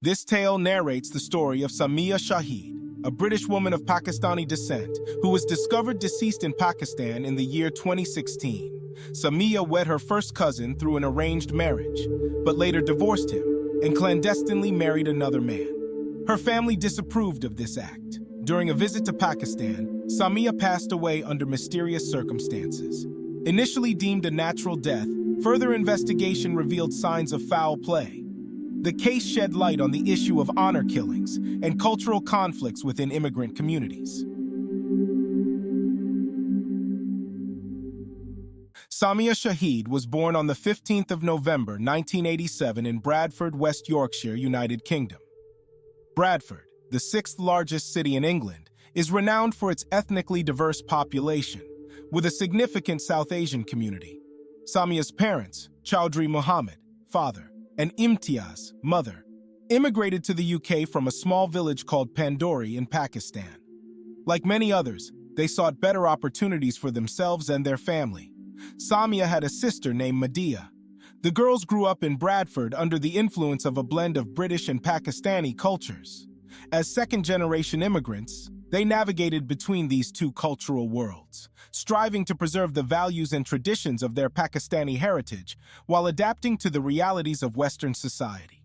This tale narrates the story of Samia Shahid, a British woman of Pakistani descent who was discovered deceased in Pakistan in the year 2016. Samia wed her first cousin through an arranged marriage, but later divorced him and clandestinely married another man. Her family disapproved of this act. During a visit to Pakistan, Samia passed away under mysterious circumstances. Initially deemed a natural death, further investigation revealed signs of foul play. The case shed light on the issue of honor killings and cultural conflicts within immigrant communities. Samia Shahid was born on the 15th of November 1987 in Bradford, West Yorkshire, United Kingdom. Bradford, the sixth largest city in England, is renowned for its ethnically diverse population, with a significant South Asian community. Samia's parents, Chaudhry Muhammad, father, and Imtiaz, mother, immigrated to the UK from a small village called Pandori in Pakistan. Like many others, they sought better opportunities for themselves and their family. Samia had a sister named Medea. The girls grew up in Bradford under the influence of a blend of British and Pakistani cultures. As second-generation immigrants, they navigated between these two cultural worlds, striving to preserve the values and traditions of their Pakistani heritage while adapting to the realities of Western society.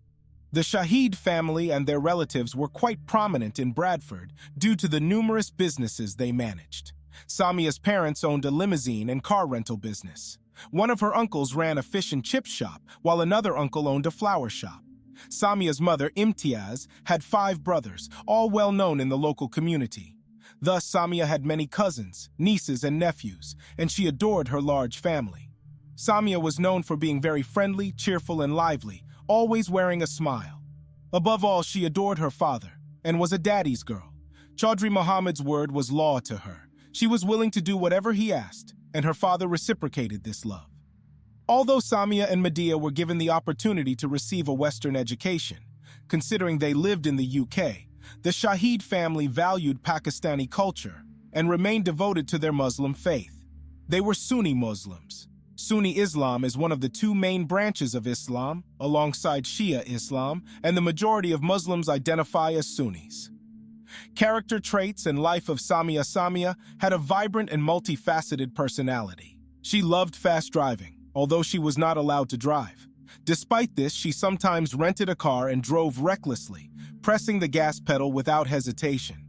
The Shahid family and their relatives were quite prominent in Bradford due to the numerous businesses they managed. Samia's parents owned a limousine and car rental business. One of her uncles ran a fish and chip shop, while another uncle owned a flower shop. Samia's mother, Imtiaz, had 5 brothers, all well known in the local community. Thus, Samia had many cousins, nieces, and nephews, and she adored her large family. Samia was known for being very friendly, cheerful, and lively, always wearing a smile. Above all, she adored her father, and was a daddy's girl. Chaudhry Muhammad's word was law to her. She was willing to do whatever he asked, and her father reciprocated this love. Although Samia and Medea were given the opportunity to receive a Western education, considering they lived in the UK, the Shahid family valued Pakistani culture and remained devoted to their Muslim faith. They were Sunni Muslims. Sunni Islam is one of the 2 main branches of Islam, alongside Shia Islam, and the majority of Muslims identify as Sunnis. Character traits and life of Samia had a vibrant and multifaceted personality. She loved fast driving, although she was not allowed to drive. Despite this, she sometimes rented a car and drove recklessly, pressing the gas pedal without hesitation.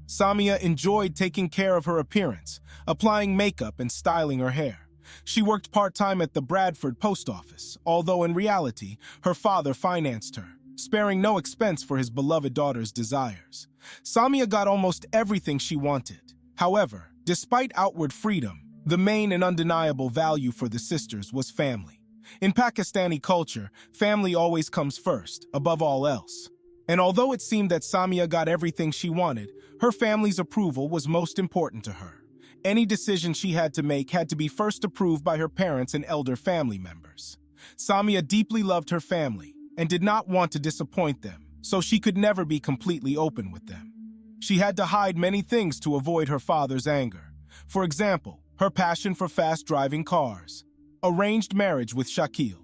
Samia enjoyed taking care of her appearance, applying makeup and styling her hair. She worked part-time at the Bradford post office, although in reality, her father financed her, sparing no expense for his beloved daughter's desires. Samia got almost everything she wanted. However, despite outward freedom, the main and undeniable value for the sisters was family. In Pakistani culture, family always comes first, above all else. And although it seemed that Samia got everything she wanted, her family's approval was most important to her. Any decision she had to make had to be first approved by her parents and elder family members. Samia deeply loved her family and did not want to disappoint them, so she could never be completely open with them. She had to hide many things to avoid her father's anger. For example, her passion for fast-driving cars, arranged marriage with Shakil.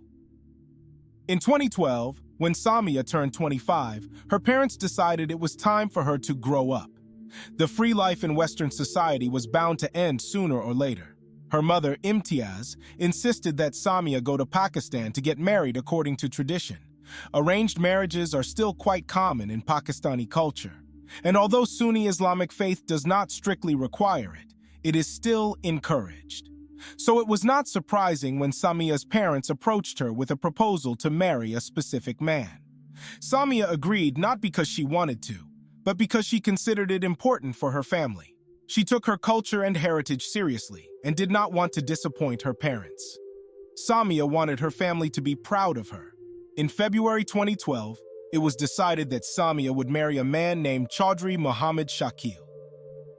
In 2012, when Samia turned 25, her parents decided it was time for her to grow up. The free life in Western society was bound to end sooner or later. Her mother, Imtiaz, insisted that Samia go to Pakistan to get married according to tradition. Arranged marriages are still quite common in Pakistani culture, and although Sunni Islamic faith does not strictly require it, it is still encouraged. So it was not surprising when Samia's parents approached her with a proposal to marry a specific man. Samia agreed not because she wanted to, but because she considered it important for her family. She took her culture and heritage seriously and did not want to disappoint her parents. Samia wanted her family to be proud of her. In February 2012, it was decided that Samia would marry a man named Chaudhry Muhammad Shakil.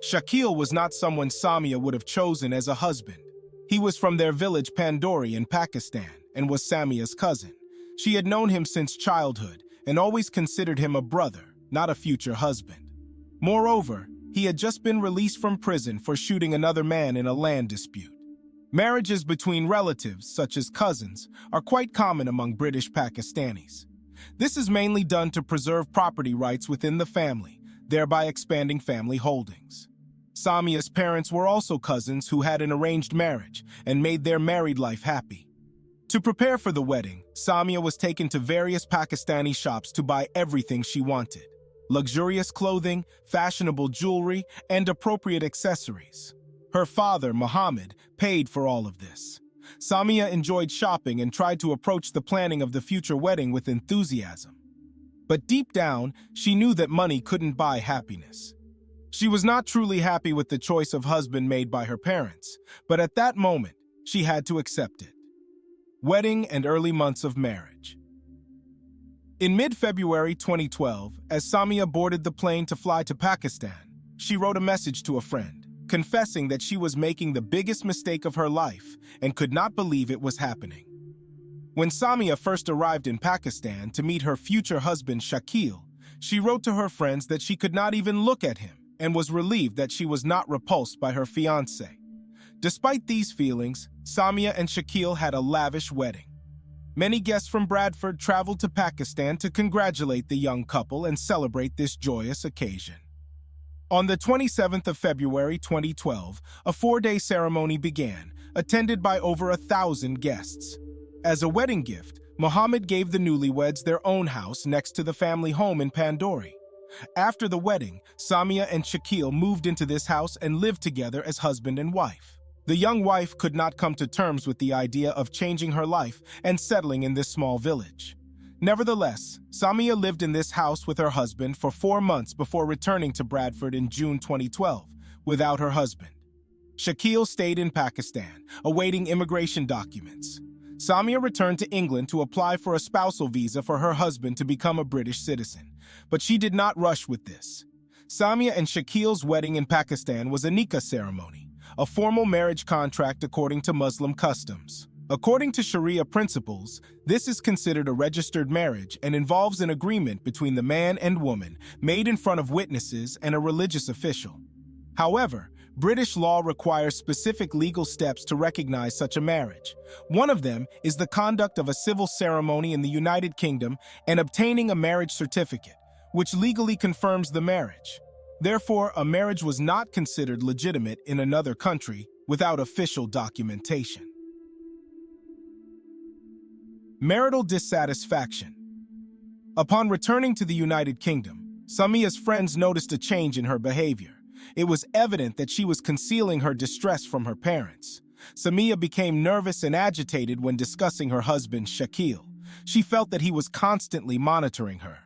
Shakil was not someone Samia would have chosen as a husband. He was from their village Pandori in Pakistan and was Samia's cousin. She had known him since childhood and always considered him a brother, not a future husband. Moreover, he had just been released from prison for shooting another man in a land dispute. Marriages between relatives, such as cousins, are quite common among British Pakistanis. This is mainly done to preserve property rights within the family, thereby expanding family holdings. Samia's parents were also cousins who had an arranged marriage and made their married life happy. To prepare for the wedding, Samia was taken to various Pakistani shops to buy everything she wanted: luxurious clothing, fashionable jewelry, and appropriate accessories. Her father, Muhammad, paid for all of this. Samia enjoyed shopping and tried to approach the planning of the future wedding with enthusiasm. But deep down, she knew that money couldn't buy happiness. She was not truly happy with the choice of husband made by her parents, but at that moment, she had to accept it. Wedding and early months of marriage. In mid-February 2012, as Samia boarded the plane to fly to Pakistan, she wrote a message to a friend, confessing that she was making the biggest mistake of her life and could not believe it was happening. When Samia first arrived in Pakistan to meet her future husband Shakil, she wrote to her friends that she could not even look at him and was relieved that she was not repulsed by her fiancé. Despite these feelings, Samia and Shakil had a lavish wedding. Many guests from Bradford traveled to Pakistan to congratulate the young couple and celebrate this joyous occasion. On the 27th of February 2012, a 4-day ceremony began, attended by over 1,000 guests. As a wedding gift, Muhammad gave the newlyweds their own house next to the family home in Pandori. After the wedding, Samia and Shakil moved into this house and lived together as husband and wife. The young wife could not come to terms with the idea of changing her life and settling in this small village. Nevertheless, Samia lived in this house with her husband for 4 months before returning to Bradford in June 2012, without her husband. Shakil stayed in Pakistan, awaiting immigration documents. Samia returned to England to apply for a spousal visa for her husband to become a British citizen, but she did not rush with this. Samia and Shakil's wedding in Pakistan was a nikah ceremony, a formal marriage contract according to Muslim customs. According to Sharia principles, this is considered a registered marriage and involves an agreement between the man and woman made in front of witnesses and a religious official. However, British law requires specific legal steps to recognize such a marriage. One of them is the conduct of a civil ceremony in the United Kingdom and obtaining a marriage certificate, which legally confirms the marriage. Therefore, a marriage was not considered legitimate in another country without official documentation. Marital dissatisfaction. Upon returning to the United Kingdom, Samia's friends noticed a change in her behavior. It was evident that she was concealing her distress from her parents. Samia became nervous and agitated when discussing her husband, Shakil. She felt that he was constantly monitoring her.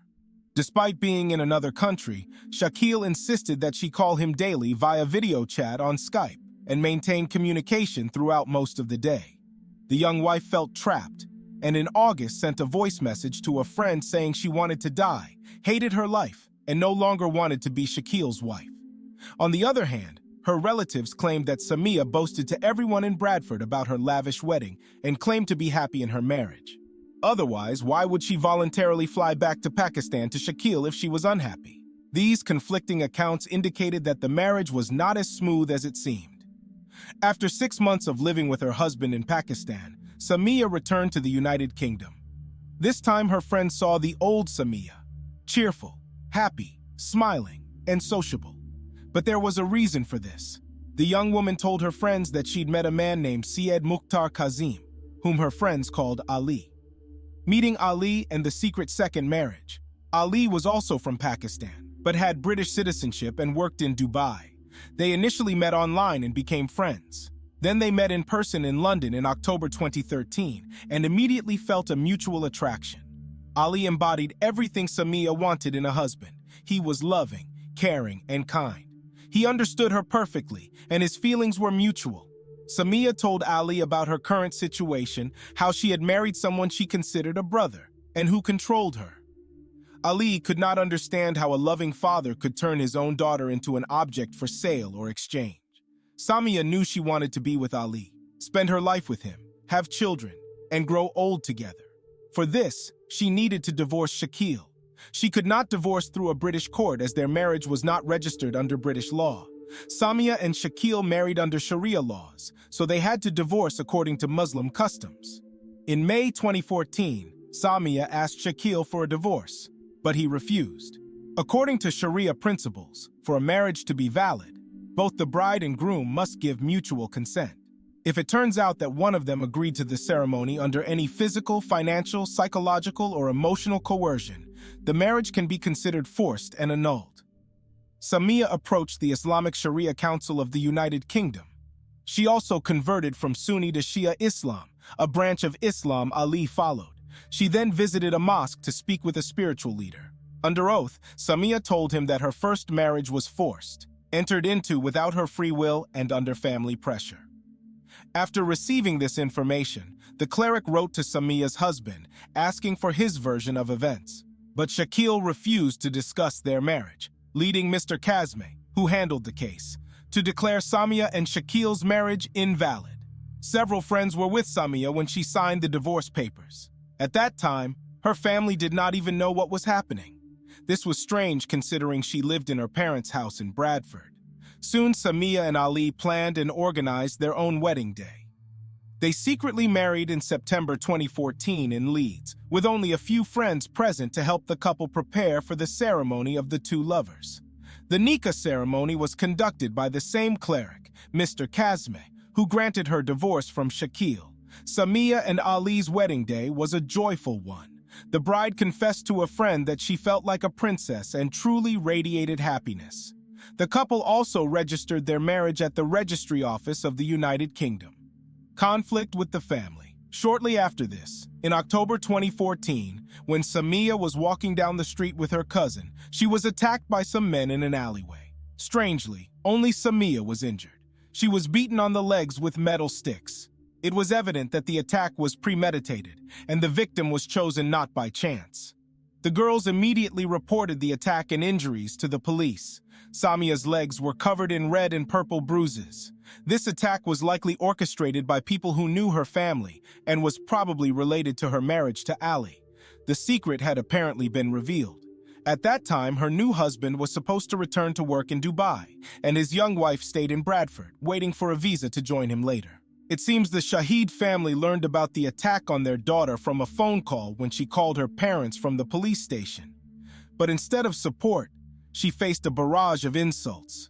Despite being in another country, Shakil insisted that she call him daily via video chat on Skype and maintain communication throughout most of the day. The young wife felt trapped, and in August sent a voice message to a friend saying she wanted to die, hated her life, and no longer wanted to be Shakil's wife. On the other hand, her relatives claimed that Samia boasted to everyone in Bradford about her lavish wedding and claimed to be happy in her marriage. Otherwise, why would she voluntarily fly back to Pakistan to Shakil if she was unhappy? These conflicting accounts indicated that the marriage was not as smooth as it seemed. After 6 months of living with her husband in Pakistan, Samia returned to the United Kingdom. This time her friends saw the old Samia, cheerful, happy, smiling, and sociable. But there was a reason for this. The young woman told her friends that she'd met a man named Syed Mukhtar Kazim, whom her friends called Ali. Meeting Ali and the secret second marriage. Ali was also from Pakistan, but had British citizenship and worked in Dubai. They initially met online and became friends. Then they met in person in London in October 2013 and immediately felt a mutual attraction. Ali embodied everything Samia wanted in a husband. He was loving, caring, and kind. He understood her perfectly, and his feelings were mutual. Samia told Ali about her current situation, how she had married someone she considered a brother, and who controlled her. Ali could not understand how a loving father could turn his own daughter into an object for sale or exchange. Samia knew she wanted to be with Ali, spend her life with him, have children, and grow old together. For this, she needed to divorce Shakil. She could not divorce through a British court as their marriage was not registered under British law. Samia and Shakil married under Sharia laws, so they had to divorce according to Muslim customs. In May 2014, Samia asked Shakil for a divorce, but he refused. According to Sharia principles, for a marriage to be valid, both the bride and groom must give mutual consent. If it turns out that one of them agreed to the ceremony under any physical, financial, psychological, or emotional coercion, the marriage can be considered forced and annulled. Samia approached the Islamic Sharia Council of the United Kingdom. She also converted from Sunni to Shia Islam, a branch of Islam Ali followed. She then visited a mosque to speak with a spiritual leader. Under oath, Samia told him that her first marriage was forced, entered into without her free will and under family pressure. After receiving this information, the cleric wrote to Samia's husband, asking for his version of events. But Shakil refused to discuss their marriage, leading Mr. Kazmi, who handled the case, to declare Samia and Shakil's marriage invalid. Several friends were with Samia when she signed the divorce papers. At that time, her family did not even know what was happening. This was strange considering she lived in her parents' house in Bradford. Soon, Samia and Ali planned and organized their own wedding day. They secretly married in September 2014 in Leeds, with only a few friends present to help the couple prepare for the ceremony of the two lovers. The Nikah ceremony was conducted by the same cleric, Mr. Kazmi, who granted her divorce from Shakil. Samia and Ali's wedding day was a joyful one. The bride confessed to a friend that she felt like a princess and truly radiated happiness. The couple also registered their marriage at the registry office of the United Kingdom. Conflict with the family. Shortly after this, in October 2014, when Samia was walking down the street with her cousin, she was attacked by some men in an alleyway. Strangely, only Samia was injured. She was beaten on the legs with metal sticks. It was evident that the attack was premeditated, and the victim was chosen not by chance. The girls immediately reported the attack and injuries to the police. Samia's legs were covered in red and purple bruises. This attack was likely orchestrated by people who knew her family and was probably related to her marriage to Ali. The secret had apparently been revealed. At that time, her new husband was supposed to return to work in Dubai, and his young wife stayed in Bradford, waiting for a visa to join him later. It seems the Shahid family learned about the attack on their daughter from a phone call when she called her parents from the police station. But instead of support, she faced a barrage of insults.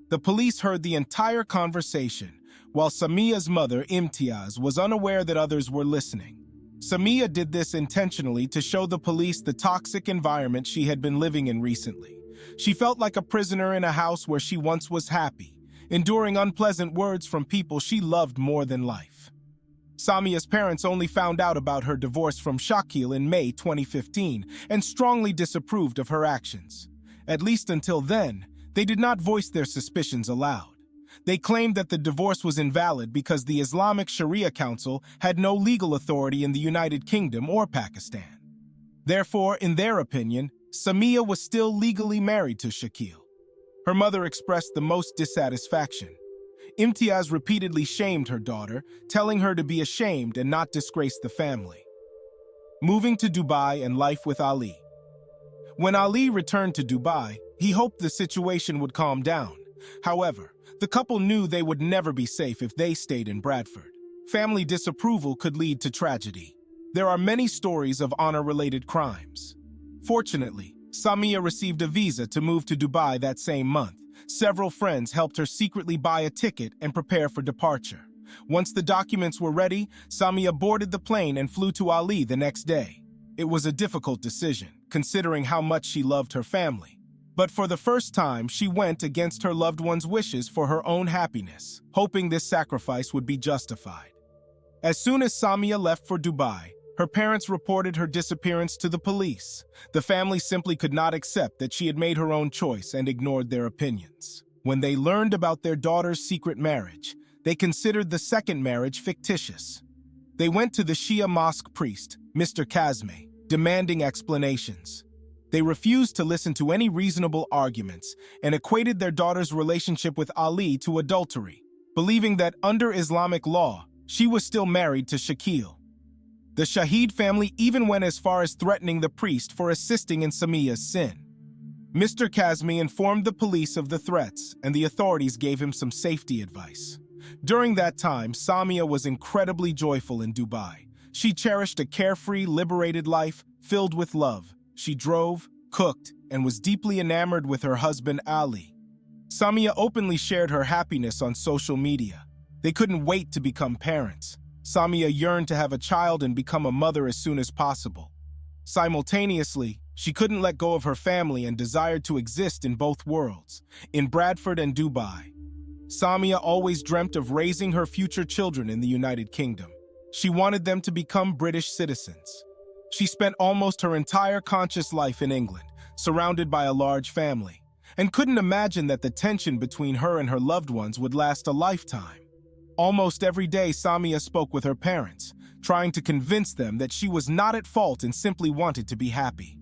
The police heard the entire conversation, while Samia's mother, Imtiaz, was unaware that others were listening. Samia did this intentionally to show the police the toxic environment she had been living in recently. She felt like a prisoner in a house where she once was happy, enduring unpleasant words from people she loved more than life. Samia's parents only found out about her divorce from Shakil in May 2015 and strongly disapproved of her actions. At least until then, they did not voice their suspicions aloud. They claimed that the divorce was invalid because the Islamic Sharia Council had no legal authority in the United Kingdom or Pakistan. Therefore, in their opinion, Samia was still legally married to Shakil. Her mother expressed the most dissatisfaction. Imtiaz repeatedly shamed her daughter, telling her to be ashamed and not disgrace the family. Moving to Dubai and life with Ali. When Ali returned to Dubai, he hoped the situation would calm down. However, the couple knew they would never be safe if they stayed in Bradford. Family disapproval could lead to tragedy. There are many stories of honor-related crimes. Fortunately, Samia received a visa to move to Dubai that same month. Several friends helped her secretly buy a ticket and prepare for departure. Once the documents were ready, Samia boarded the plane and flew to Ali the next day. It was a difficult decision, considering how much she loved her family. But for the first time, she went against her loved one's wishes for her own happiness, hoping this sacrifice would be justified. As soon as Samia left for Dubai, her parents reported her disappearance to the police. The family simply could not accept that she had made her own choice and ignored their opinions. When they learned about their daughter's secret marriage, they considered the second marriage fictitious. They went to the Shia mosque priest, Mr. Kazmi, demanding explanations. They refused to listen to any reasonable arguments and equated their daughter's relationship with Ali to adultery, believing that under Islamic law, she was still married to Shakil. The Shahid family even went as far as threatening the priest for assisting in Samia's sin. Mr. Kazmi informed the police of the threats, and the authorities gave him some safety advice. During that time, Samia was incredibly joyful in Dubai. She cherished a carefree, liberated life filled with love. She drove, cooked, and was deeply enamored with her husband Ali. Samia openly shared her happiness on social media. They couldn't wait to become parents. Samia yearned to have a child and become a mother as soon as possible. Simultaneously, she couldn't let go of her family and desired to exist in both worlds, in Bradford and Dubai. Samia always dreamt of raising her future children in the United Kingdom. She wanted them to become British citizens. She spent almost her entire conscious life in England, surrounded by a large family, and couldn't imagine that the tension between her and her loved ones would last a lifetime. Almost every day, Samia spoke with her parents, trying to convince them that she was not at fault and simply wanted to be happy.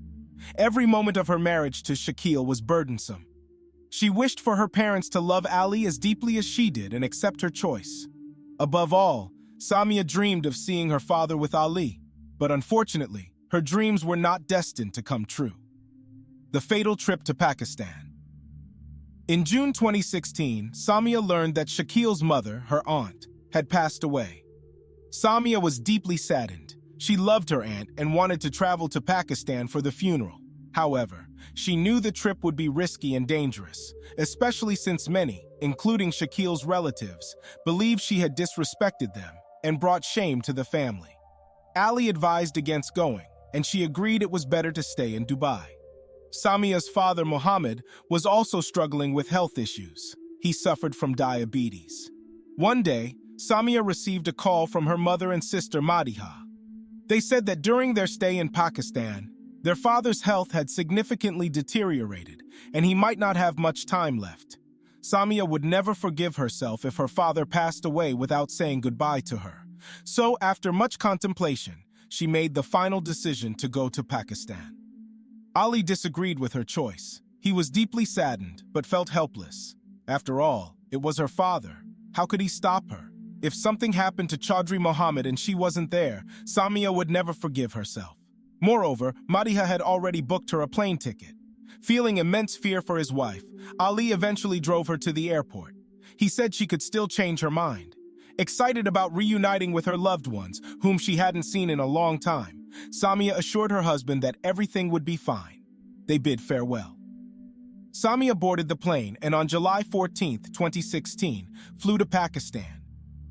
Every moment of her marriage to Shakil was burdensome. She wished for her parents to love Ali as deeply as she did and accept her choice. Above all, Samia dreamed of seeing her father with Ali, but unfortunately, her dreams were not destined to come true. The fatal trip to Pakistan. In June 2016, Samia learned that Shakil's mother, her aunt, had passed away. Samia was deeply saddened. She loved her aunt and wanted to travel to Pakistan for the funeral. However, she knew the trip would be risky and dangerous, especially since many, including Shakil's relatives, believed she had disrespected them and brought shame to the family. Ali advised against going, and she agreed it was better to stay in Dubai. Samia's father, Mohammed, was also struggling with health issues. He suffered from diabetes. One day, Samia received a call from her mother and sister, Madiha. They said that during their stay in Pakistan, their father's health had significantly deteriorated, and he might not have much time left. Samia would never forgive herself if her father passed away without saying goodbye to her. So, after much contemplation, she made the final decision to go to Pakistan. Ali disagreed with her choice. He was deeply saddened, but felt helpless. After all, it was her father. How could he stop her? If something happened to Chaudhry Mohammed and she wasn't there, Samia would never forgive herself. Moreover, Madiha had already booked her a plane ticket. Feeling immense fear for his wife, Ali eventually drove her to the airport. He said she could still change her mind. Excited about reuniting with her loved ones, whom she hadn't seen in a long time, Samia assured her husband that everything would be fine. They bid farewell. Samia boarded the plane and on July 14, 2016, flew to Pakistan.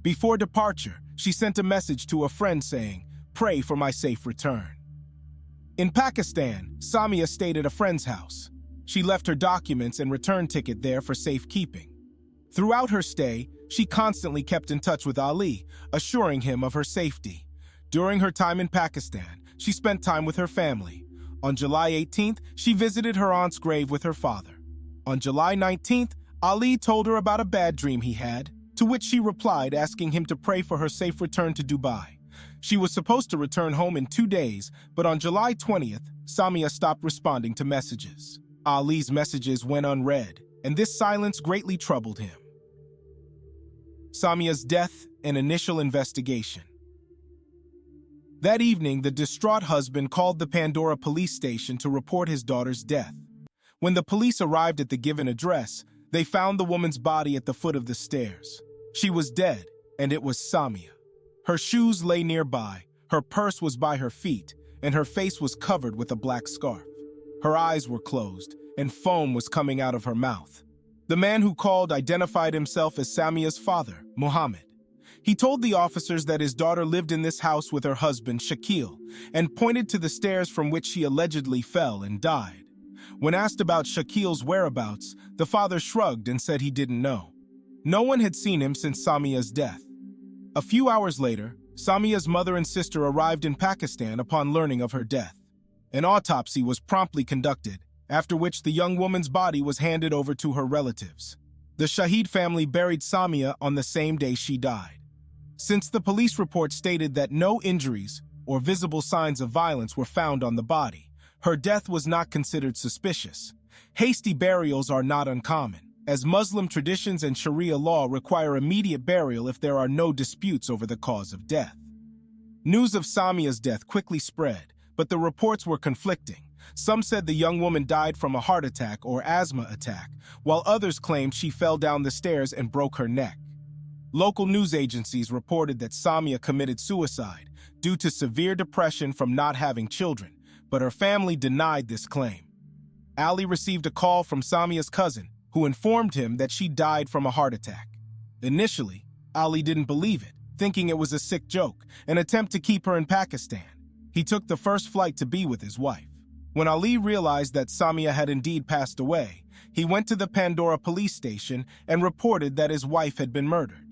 Before departure, she sent a message to a friend saying, "Pray for my safe return." In Pakistan, Samia stayed at a friend's house. She left her documents and return ticket there for safekeeping. Throughout her stay, she constantly kept in touch with Ali, assuring him of her safety. During her time in Pakistan, she spent time with her family. On July 18th, she visited her aunt's grave with her father. On July 19th, Ali told her about a bad dream he had, to which she replied asking him to pray for her safe return to Dubai. She was supposed to return home in 2 days, but on July 20th, Samia stopped responding to messages. Ali's messages went unread, and this silence greatly troubled him. Samias Death, an initial investigation. That evening, the distraught husband called the Pandora police station to report his daughter's death. When the police arrived at the given address, they found the woman's body at the foot of the stairs. She was dead, and it was Samia. Her shoes lay nearby, her purse was by her feet, and her face was covered with a black scarf. Her eyes were closed, and foam was coming out of her mouth. The man who called identified himself as Samia's father, Mohammed. He told the officers that his daughter lived in this house with her husband, Shakil, and pointed to the stairs from which she allegedly fell and died. When asked about Shakil's whereabouts, the father shrugged and said he didn't know. No one had seen him since Samia's death. A few hours later, Samia's mother and sister arrived in Pakistan upon learning of her death. An autopsy was promptly conducted, after which the young woman's body was handed over to her relatives. The Shahid family buried Samia on the same day she died. Since the police report stated that no injuries or visible signs of violence were found on the body, her death was not considered suspicious. Hasty burials are not uncommon, as Muslim traditions and Sharia law require immediate burial if there are no disputes over the cause of death. News of Samia's death quickly spread, but the reports were conflicting. Some said the young woman died from a heart attack or asthma attack, while others claimed she fell down the stairs and broke her neck. Local news agencies reported that Samia committed suicide due to severe depression from not having children, but her family denied this claim. Ali received a call from Samia's cousin, who informed him that she died from a heart attack. Initially, Ali didn't believe it, thinking it was a sick joke, an attempt to keep her in Pakistan. He took the first flight to be with his wife. When Ali realized that Samia had indeed passed away, he went to the Pandora police station and reported that his wife had been murdered.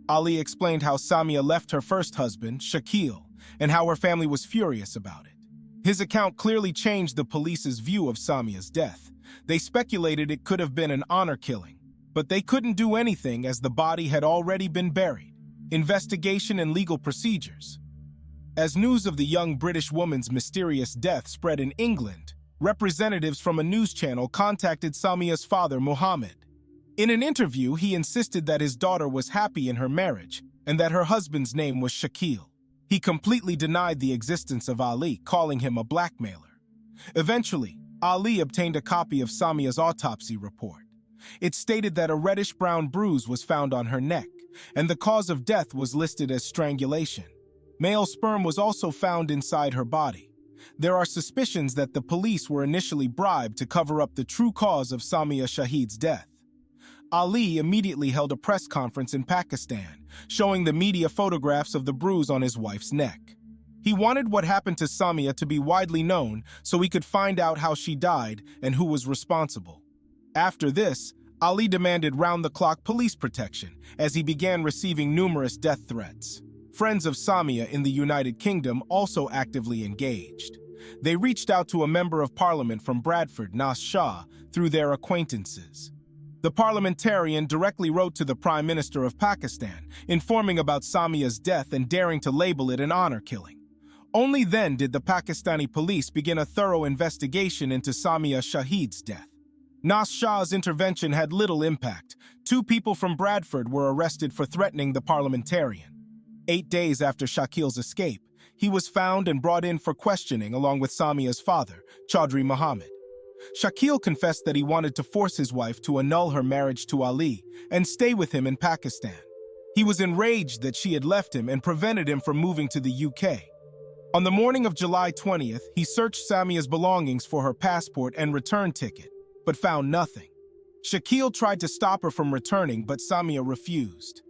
Ali explained how Samia left her first husband, Shakil, and how her family was furious about it. His account clearly changed the police's view of Samia's death. They speculated it could have been an honor killing, but they couldn't do anything as the body had already been buried. Investigation and legal procedures. As news of the young British woman's mysterious death spread in England, representatives from a news channel contacted Samia's father, Muhammad. In an interview, he insisted that his daughter was happy in her marriage and that her husband's name was Shakil. He completely denied the existence of Ali, calling him a blackmailer. Eventually, Ali obtained a copy of Samia's autopsy report. It stated that a reddish-brown bruise was found on her neck, and the cause of death was listed as strangulation. Male sperm was also found inside her body. There are suspicions that the police were initially bribed to cover up the true cause of Samia Shahid's death. Ali immediately held a press conference in Pakistan, showing the media photographs of the bruise on his wife's neck. He wanted what happened to Samia to be widely known so he could find out how she died and who was responsible. After this, Ali demanded round-the-clock police protection as he began receiving numerous death threats. Friends of Samia in the United Kingdom also actively engaged. They reached out to a member of parliament from Bradford, Nas Shah, through their acquaintances. The parliamentarian directly wrote to the Prime Minister of Pakistan, informing about Samia's death and daring to label it an honor killing. Only then did the Pakistani police begin a thorough investigation into Samia Shahid's death. Nas Shah's intervention had little impact. 2 people from Bradford were arrested for threatening the parliamentarian. 8 days after Shakil's escape, he was found and brought in for questioning along with Samia's father, Chaudhry Muhammad. Shakil confessed that he wanted to force his wife to annul her marriage to Ali and stay with him in Pakistan. He was enraged that she had left him and prevented him from moving to the UK. On the morning of July 20th, he searched Samia's belongings for her passport and return ticket, but found nothing. Shakil tried to stop her from returning, but Samia refused.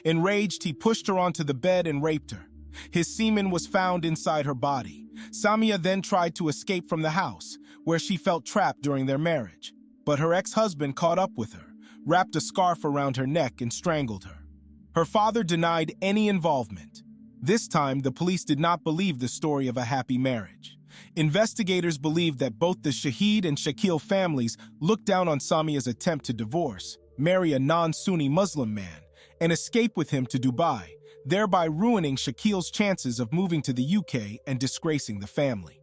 Enraged, he pushed her onto the bed and raped her. His semen was found inside her body. Samia then tried to escape from the house, where she felt trapped during their marriage. But her ex-husband caught up with her, wrapped a scarf around her neck and strangled her. Her father denied any involvement. This time, the police did not believe the story of a happy marriage. Investigators believed that both the Shahid and Shakil families looked down on Samia's attempt to divorce, marry a non-Sunni Muslim man, and escape with him to Dubai, thereby ruining Shakil's chances of moving to the UK and disgracing the family.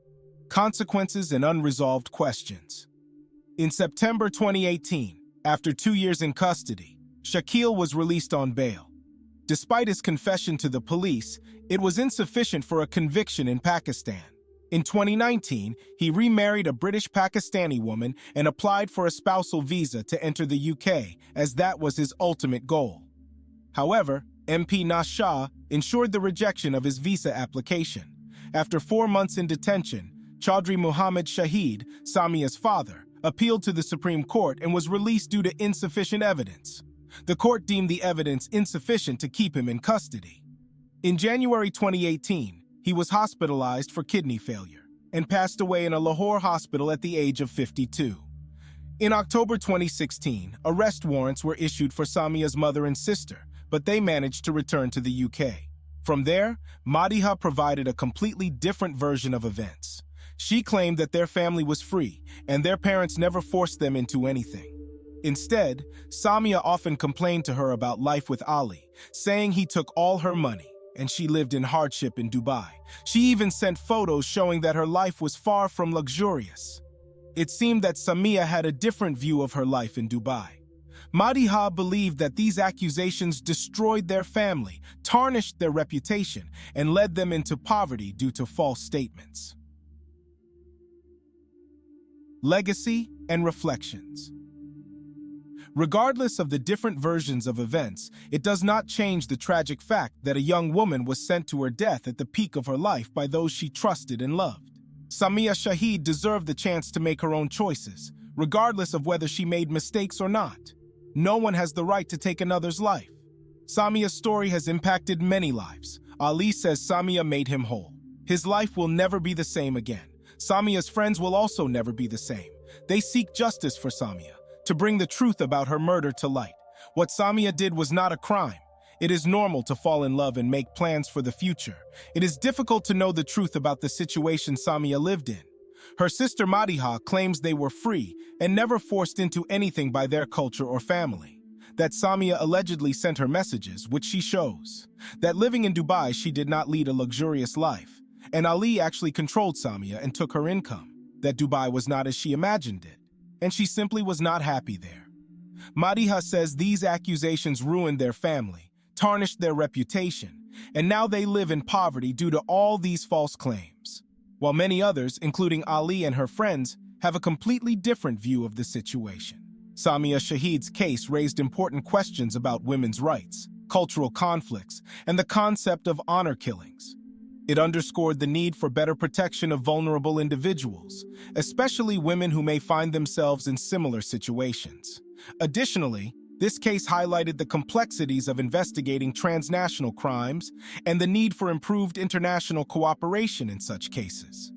Consequences and unresolved questions. In September 2018, after 2 years in custody, Shakil was released on bail. Despite his confession to the police, it was insufficient for a conviction in Pakistan. In 2019, he remarried a British Pakistani woman and applied for a spousal visa to enter the UK, as that was his ultimate goal. However, MP Nas Shah ensured the rejection of his visa application. After 4 months in detention, Chaudhry Muhammad Shahid, Samia's father, appealed to the Supreme Court and was released due to insufficient evidence. The court deemed the evidence insufficient to keep him in custody. In January 2018, he was hospitalized for kidney failure and passed away in a Lahore hospital at the age of 52. In October 2016, arrest warrants were issued for Samia's mother and sister, but they managed to return to the UK. From there, Madiha provided a completely different version of events. She claimed that their family was free and their parents never forced them into anything. Instead, Samia often complained to her about life with Ali, saying he took all her money and she lived in hardship in Dubai. She even sent photos showing that her life was far from luxurious. It seemed that Samia had a different view of her life in Dubai. Madiha believed that these accusations destroyed their family, tarnished their reputation, and led them into poverty due to false statements. Legacy and reflections. Regardless of the different versions of events, it does not change the tragic fact that a young woman was sent to her death at the peak of her life by those she trusted and loved. Samia Shahid deserved the chance to make her own choices, regardless of whether she made mistakes or not. No one has the right to take another's life. Samia's story has impacted many lives. Ali says Samia made him whole. His life will never be the same again. Samia's friends will also never be the same. They seek justice for Samia, to bring the truth about her murder to light. What Samia did was not a crime. It is normal to fall in love and make plans for the future. It is difficult to know the truth about the situation Samia lived in. Her sister Madiha claims they were free and never forced into anything by their culture or family. That Samia allegedly sent her messages, which she shows. That living in Dubai, she did not lead a luxurious life. And Ali actually controlled Samia and took her income. That Dubai was not as she imagined it. And she simply was not happy there. Madiha says these accusations ruined their family, tarnished their reputation, and now they live in poverty due to all these false claims. While many others, including Ali and her friends, have a completely different view of the situation. Samia Shahid's case raised important questions about women's rights, cultural conflicts, and the concept of honor killings. It underscored the need for better protection of vulnerable individuals, especially women who may find themselves in similar situations. Additionally, this case highlighted the complexities of investigating transnational crimes and the need for improved international cooperation in such cases.